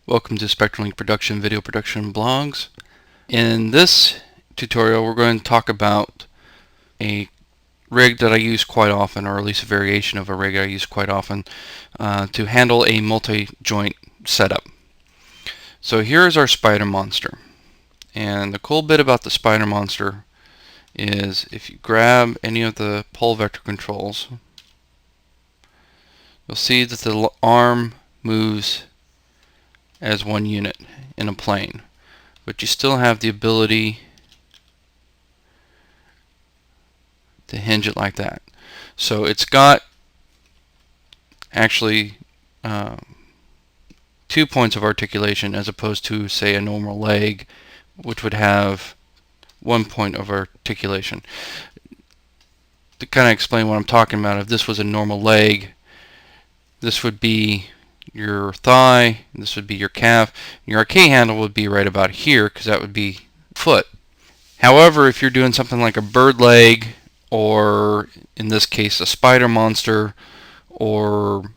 Welcome to Spectral Production Video Production Blogs. In this tutorial we're going to talk about a rig that I use quite often, or at least a variation of a rig I use quite often to handle a multi-joint setup. So here is our spider monster, and the cool bit about the spider monster is if you grab any of the pole vector controls, you'll see that the arm moves as one unit in a plane, but you still have the ability to hinge it like that. So it's got actually 2 points of articulation as opposed to, say, a normal leg, which would have 1 point of articulation. To kind of explain what I'm talking about, if this was a normal leg, this would be your thigh, this would be your calf, your arcade handle would be right about here because that would be foot. However, if you're doing something like a bird leg, or in this case a spider monster, or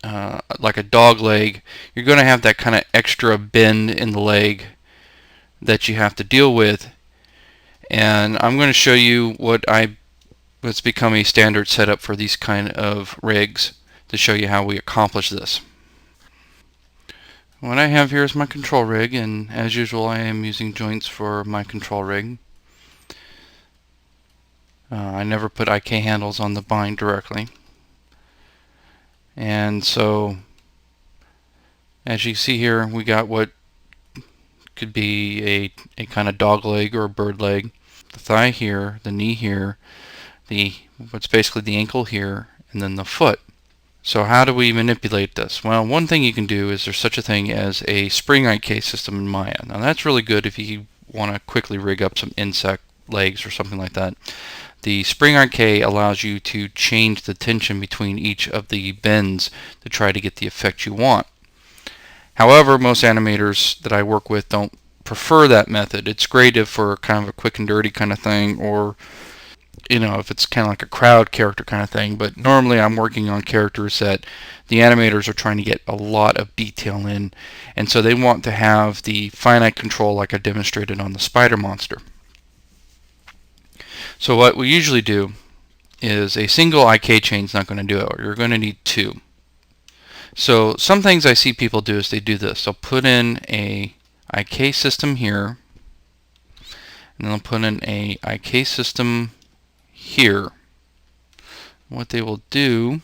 like a dog leg, you're going to have that kind of extra bend in the leg that you have to deal with. And I'm going to show you what's become a standard setup for these kind of rigs to show you how we accomplish this. What I have here is my control rig, and as usual I am using joints for my control rig. I never put IK handles on the bind directly. And so as you see here, we got what could be a kind of dog leg or a bird leg. The thigh here, the knee here, what's basically the ankle here, and then the foot. So how do we manipulate this? Well, one thing you can do is there's such a thing as a spring IK system in Maya. Now that's really good if you want to quickly rig up some insect legs or something like that. The spring IK allows you to change the tension between each of the bends to try to get the effect you want. However, most animators that I work with don't prefer that method. It's great if for kind of a quick and dirty kind of thing, or if it's kind of like a crowd character kind of thing, but normally I'm working on characters that the animators are trying to get a lot of detail in, and so they want to have the finite control like I demonstrated on the spider monster. So what we usually do is a single IK chain is not going to do it. You're going to need two. So some things I see people do is they do this. They'll put in a IK system here, and they'll put in a IK system here. What they will do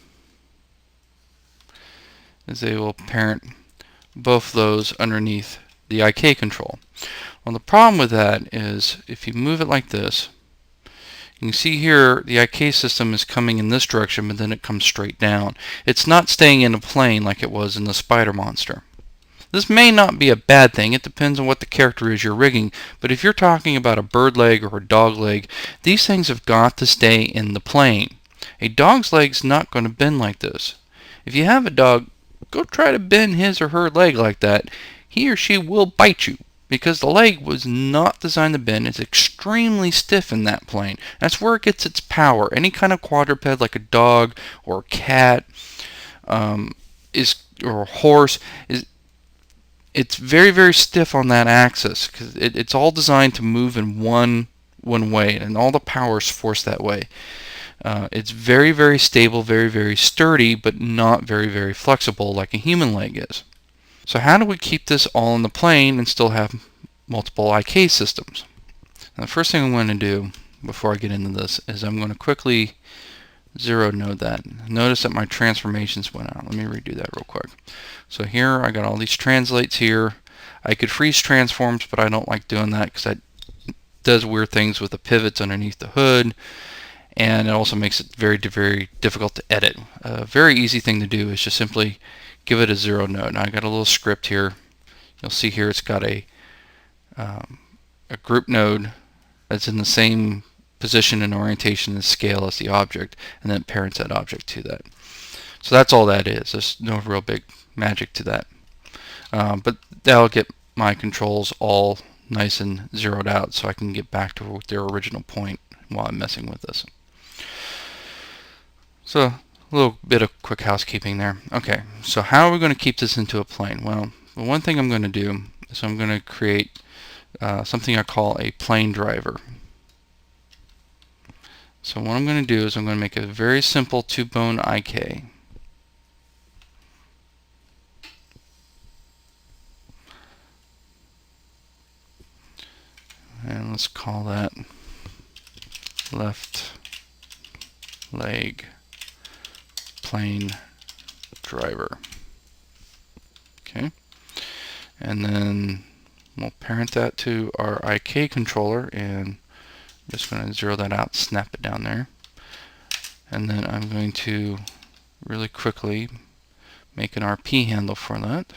is they will parent both those underneath the IK control. Well, the problem with that is if you move it like this, you can see here the IK system is coming in this direction, but then it comes straight down. It's not staying in a plane like it was in the spider monster. This may not be a bad thing. It depends on what the character is you're rigging. But if you're talking about a bird leg or a dog leg, these things have got to stay in the plane. A dog's leg's not going to bend like this. If you have a dog, go try to bend his or her leg like that. He or she will bite you because the leg was not designed to bend. It's extremely stiff in that plane. That's where it gets its power. Any kind of quadruped like a dog or a cat or a horse it's very, very stiff on that axis because it's all designed to move in one way, and all the power is forced that way. It's very, very stable, very, very sturdy, but not very, very flexible like a human leg is. So how do we keep this all in the plane and still have multiple IK systems? Now, the first thing I'm going to do before I get into this is I'm going to quickly zero node that. Notice that my transformations went out. Let me redo that real quick. So here I got all these translates here. I could freeze transforms, but I don't like doing that because that does weird things with the pivots underneath the hood, and it also makes it very, very difficult to edit. A very easy thing to do is just simply give it a zero node. Now I got a little script here. You'll see here it's got a group node that's in the same position and orientation and scale as the object, and then it parents that object to that. So that's all that is. There's no real big magic to that. But that'll get my controls all nice and zeroed out so I can get back to their original point while I'm messing with this. So a little bit of quick housekeeping there. Okay, so how are we going to keep this into a plane? Well, the one thing I'm going to do is I'm going to create something I call a plane driver. So what I'm going to do is I'm going to make a very simple 2-bone IK. And let's call that left leg plane driver. Okay. And then we'll parent that to our IK controller, and I'm just going to zero that out, snap it down there. And then I'm going to really quickly make an RP handle for that.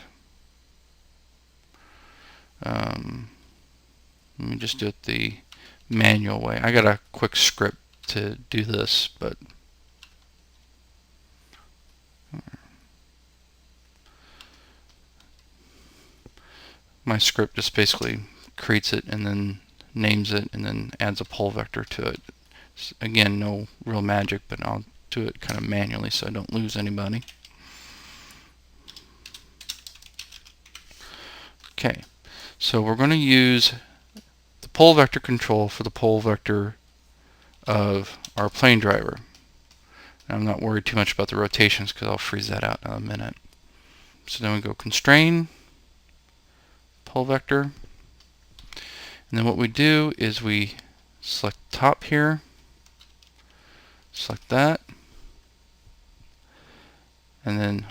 Let me just do it the manual way. I got a quick script to do this, but my script just basically creates it and then names it and then adds a pull vector to it. Again, no real magic, but I'll do it kind of manually so I don't lose anybody. Okay, so we're going to use the pull vector control for the pull vector of our plane driver. I'm not worried too much about the rotations because I'll freeze that out in a minute. So then we go constrain, pull vector, and then what we do is we select top here, select that, and then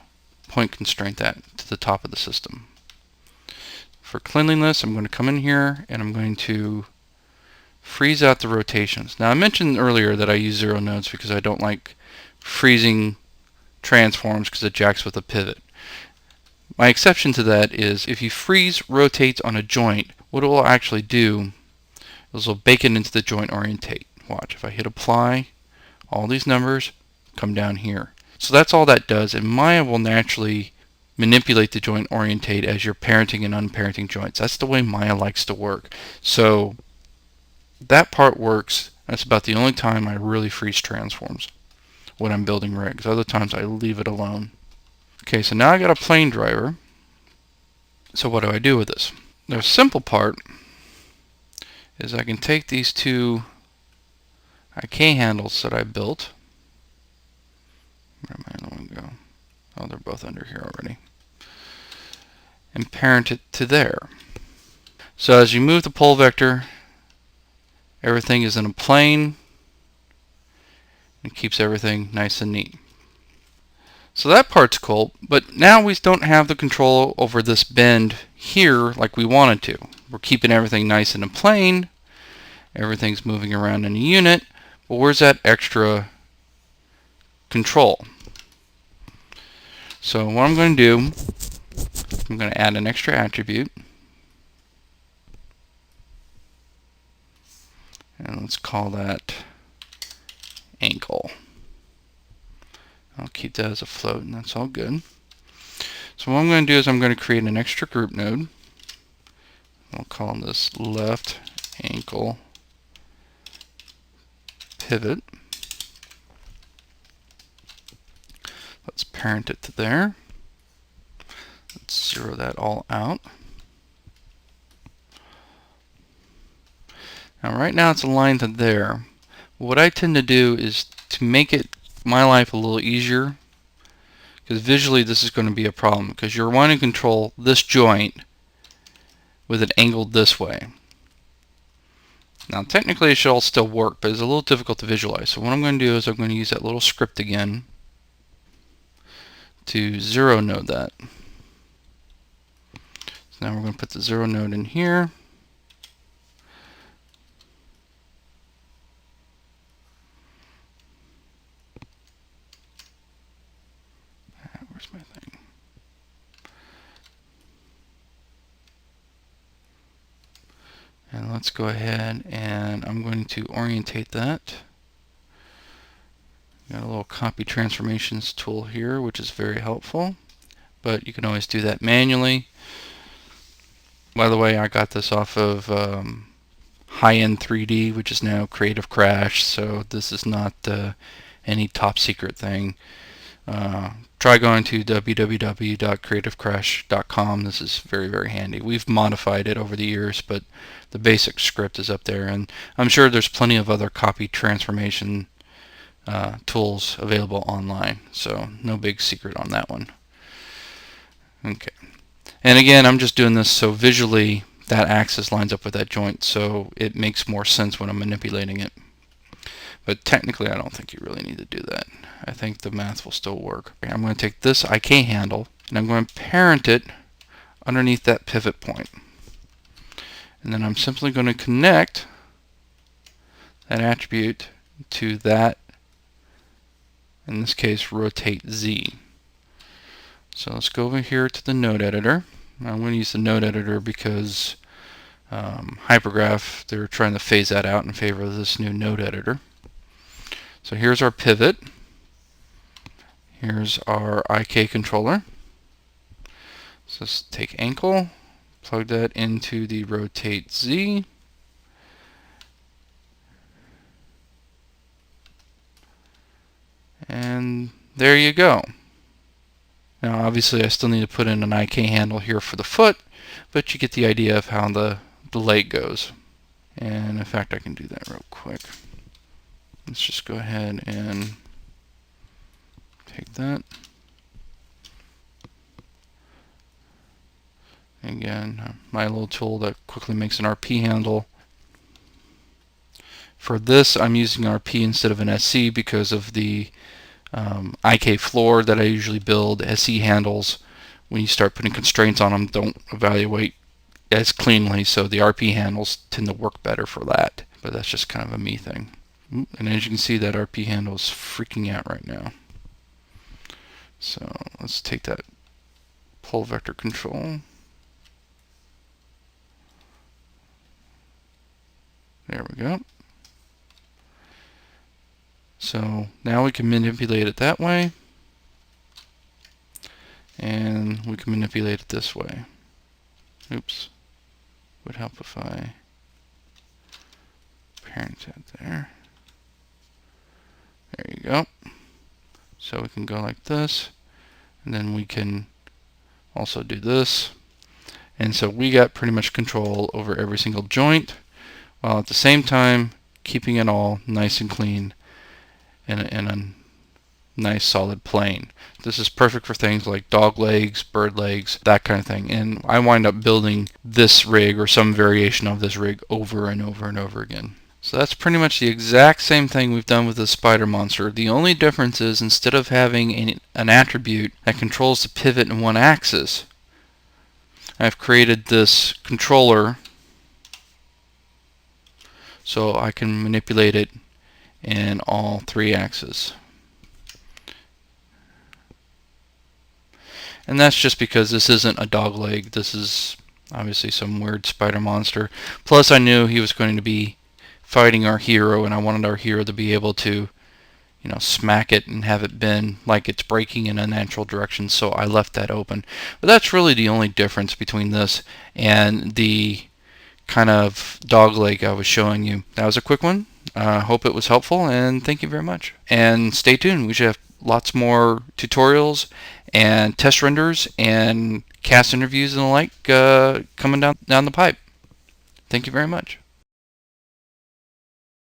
point constraint that to the top of the system. For cleanliness, I'm going to come in here and I'm going to freeze out the rotations. Now I mentioned earlier that I use 0 nodes because I don't like freezing transforms because it jacks with a pivot. My exception to that is if you freeze rotates on a joint, what it will actually do is it'll bake it into the joint orientate. Watch, if I hit apply, all these numbers come down here. So that's all that does, and Maya will naturally manipulate the joint orientate as you're parenting and unparenting joints. That's the way Maya likes to work. So that part works. That's about the only time I really freeze transforms, when I'm building rigs. Other times I leave it alone. Okay, so now I got a plane driver. So what do I do with this? The simple part is I can take these two IK handles that I built. Where am I going to go? Oh, they're both under here already. And parent it to there. So as you move the pull vector, everything is in a plane and keeps everything nice and neat. So that part's cool, but now we don't have the control over this bend here like we wanted to. We're keeping everything nice in a plane, everything's moving around in a unit, but where's that extra control? So what I'm going to do, I'm going to add an extra attribute, and let's call that ankle. I'll keep that as a float, and that's all good. So what I'm going to do is I'm going to create an extra group node. I'll call this left ankle pivot. Let's parent it to there. Let's zero that all out. Now right now it's aligned to there. What I tend to do is to make it my life a little easier, because visually this is going to be a problem because you're wanting to control this joint with it angled this way. Now technically it should all still work, but it's a little difficult to visualize. So what I'm going to do is I'm going to use that little script again to 0 node that. So now we're going to put the 0 node in here. Where's my thing? And let's go ahead and I'm going to orientate that. Got a little copy transformations tool here, which is very helpful, but you can always do that manually. By the way, I got this off of Hind 3D, which is now Creative Crash, so this is not any top secret thing. try going to www.creativecrash.com. This is very, very handy. We've modified it over the years, but the basic script is up there, and I'm sure there's plenty of other copy transformation tools available online, so no big secret on that one. Okay, and again, I'm just doing this so visually that axis lines up with that joint, so it makes more sense when I'm manipulating it. But technically, I don't think you really need to do that. I think the math will still work. I'm going to take this IK handle, and I'm going to parent it underneath that pivot point. And then I'm simply going to connect that attribute to that, in this case, rotate Z. So let's go over here to the node editor. I'm going to use the node editor because Hypergraph, they're trying to phase that out in favor of this new node editor. So here's our pivot. Here's our IK controller. So let's take ankle, plug that into the rotate Z. And there you go. Now obviously I still need to put in an IK handle here for the foot, but you get the idea of how the leg goes. And in fact I can do that real quick. Let's just go ahead and take that. Again, my little tool that quickly makes an RP handle. For this, I'm using RP instead of an SC because of the IK floor that I usually build. SC handles, when you start putting constraints on them, don't evaluate as cleanly, so the RP handles tend to work better for that. But that's just kind of a me thing. And as you can see, that RP handle is freaking out right now. So let's take that pull vector control. There we go. So now we can manipulate it that way, and we can manipulate it this way. Oops. Would help if I parent that there. There you go. So we can go like this, and then we can also do this. And so we got pretty much control over every single joint, while at the same time keeping it all nice and clean in a nice solid plane. This is perfect for things like dog legs, bird legs, that kind of thing. And I wind up building this rig or some variation of this rig over and over and over again. So that's pretty much the exact same thing we've done with the spider monster. The only difference is instead of having an attribute that controls the pivot in one axis, I've created this controller so I can manipulate it in all three axes. And that's just because this isn't a dog leg. This is obviously some weird spider monster. Plus I knew he was going to be fighting our hero, and I wanted our hero to be able to, you know, smack it and have it bend like it's breaking in a natural direction, so I left that open. But that's really the only difference between this and the kind of dog leg I was showing you. That was a quick one. Hope it was helpful, and thank you very much. And stay tuned. We should have lots more tutorials and test renders and cast interviews and the like coming down the pipe. Thank you very much.